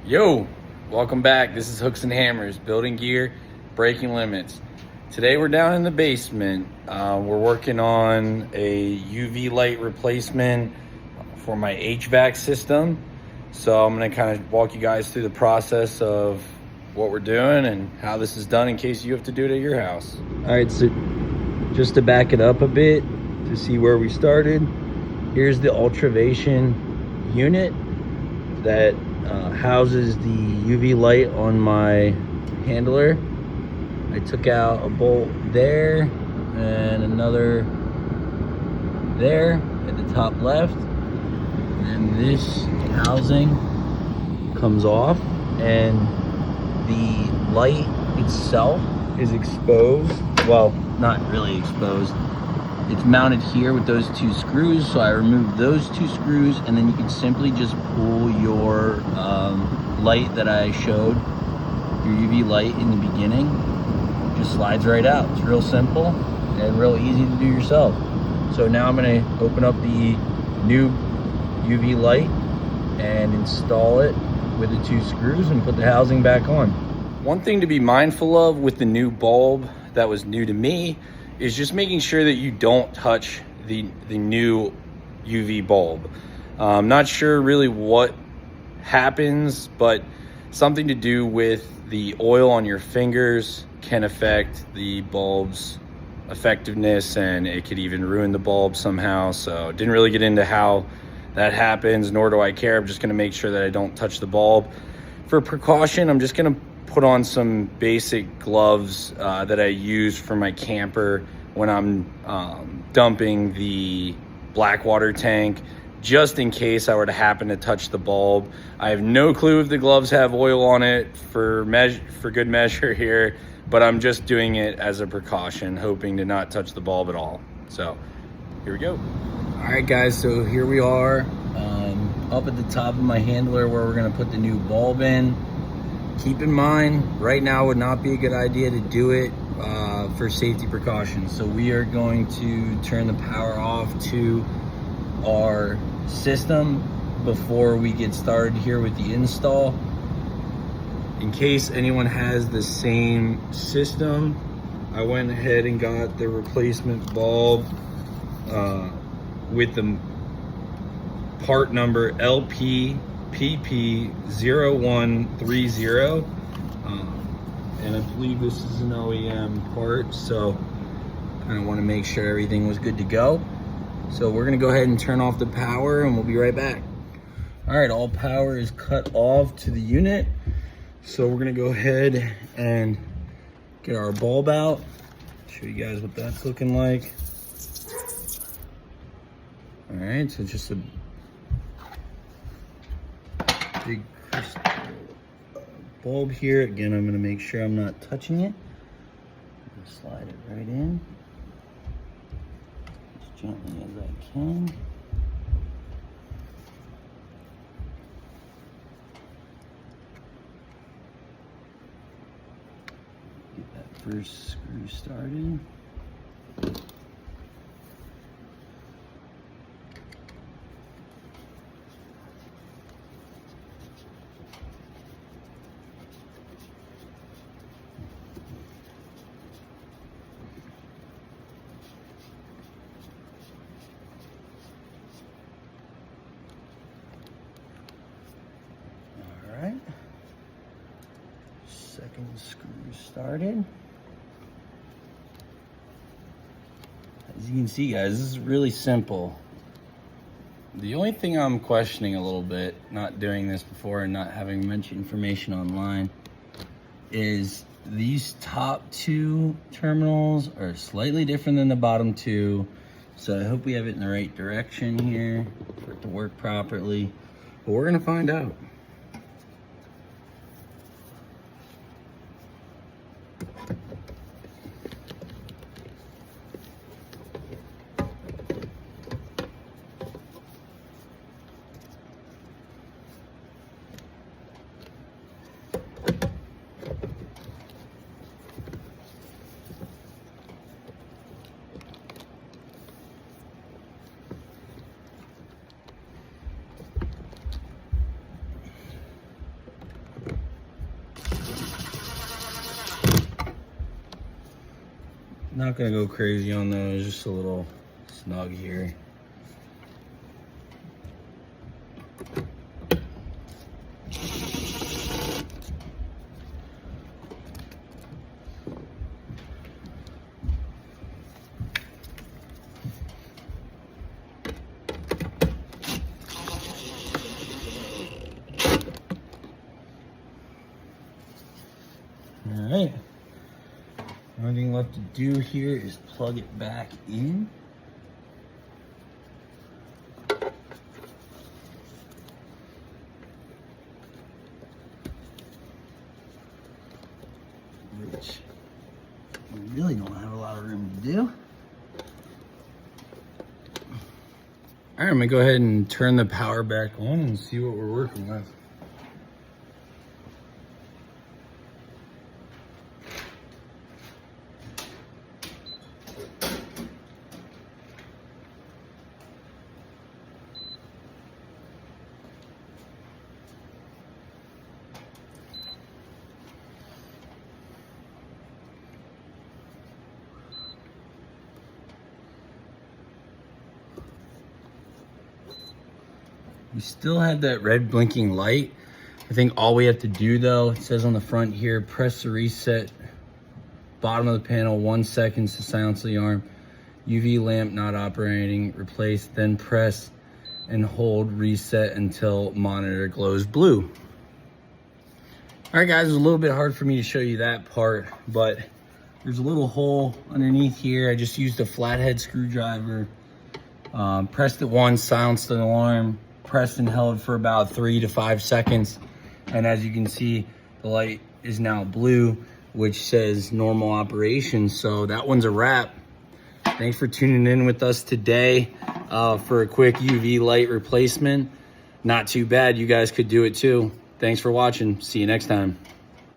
Yo, welcome back. This is Hooks and Hammers, building gear, breaking limits. Today we're down in the basement. We're working on a UV light replacement for my HVAC system. So I'm gonna kind of walk you guys through the process of what we're doing and how this is done in case you have to do it at your house. All right, so just to back it up a bit to see where we started, here's the Ultravation unit that houses the UV light on my handler. I took out a bolt there and another there at the top left, and this housing comes off, and the light itself is exposed. Well, not really exposed. It's mounted here with those two screws, so I removed those two screws, and then you can simply just pull your light that I showed, your UV light in the beginning, just slides right out. It's real simple and real easy to do yourself. So now I'm gonna open up the new UV light and install it with the two screws and put the housing back on. One thing to be mindful of with the new bulb that was new to me is just making sure that you don't touch the new UV bulb. I'm not sure really what happens, but something to do with the oil on your fingers can affect the bulb's effectiveness, and it could even ruin the bulb somehow. So didn't really get into how that happens, nor do I care. I'm just gonna make sure that I don't touch the bulb. For precaution, I'm just gonna put on some basic gloves that I use for my camper when I'm dumping the black water tank, just in case I were to happen to touch the bulb. I have no clue if the gloves have oil on it for good measure here, but I'm just doing it as a precaution, hoping to not touch the bulb at all. So here we go. All right, guys, so here we are up at the top of my handler where we're gonna put the new bulb in. Keep in mind, right now would not be a good idea to do it for safety precautions. So we are going to turn the power off to our system before we get started here with the install. In case anyone has the same system, I went ahead and got the replacement bulb with the part number LPPP0130, and I believe this is an OEM part, so kind of want to make sure everything was good to go. So we're gonna go ahead and turn off the power and we'll be right back. All right, all power is cut off to the unit. So we're gonna go ahead and get our bulb out. Show you guys what that's looking like. All right, so just a big crystal bulb here. Again, I'm gonna make sure I'm not touching it. Slide it right in as gently as I can. Get that first screw started. Alright, second screw started. As you can see, guys, this is really simple. The only thing I'm questioning a little bit, not doing this before and not having much information online, is these top two terminals are slightly different than the bottom two. So I hope we have it in the right direction here for it to work properly, but we're gonna find out. Not gonna go crazy on those, just a little snug here. All right. Only thing left to do here is plug it back in. Which we really don't have a lot of room to do. All right, I'm gonna go ahead and turn the power back on and see what we're working with. We still have that red blinking light. I think all we have to do though, it says on the front here, press the reset bottom of the panel 1 second to silence the alarm. UV lamp not operating, replace, then press and hold reset until monitor glows blue. All right guys, it was a little bit hard for me to show you that part, but there's a little hole underneath here. I just used a flathead screwdriver, pressed it once, silenced the alarm, pressed and held for about 3 to 5 seconds. And as you can see, the light is now blue, which says normal operation. So that one's a wrap. Thanks for tuning in with us today for a quick UV light replacement. Not too bad, you guys could do it too. Thanks for watching, see you next time.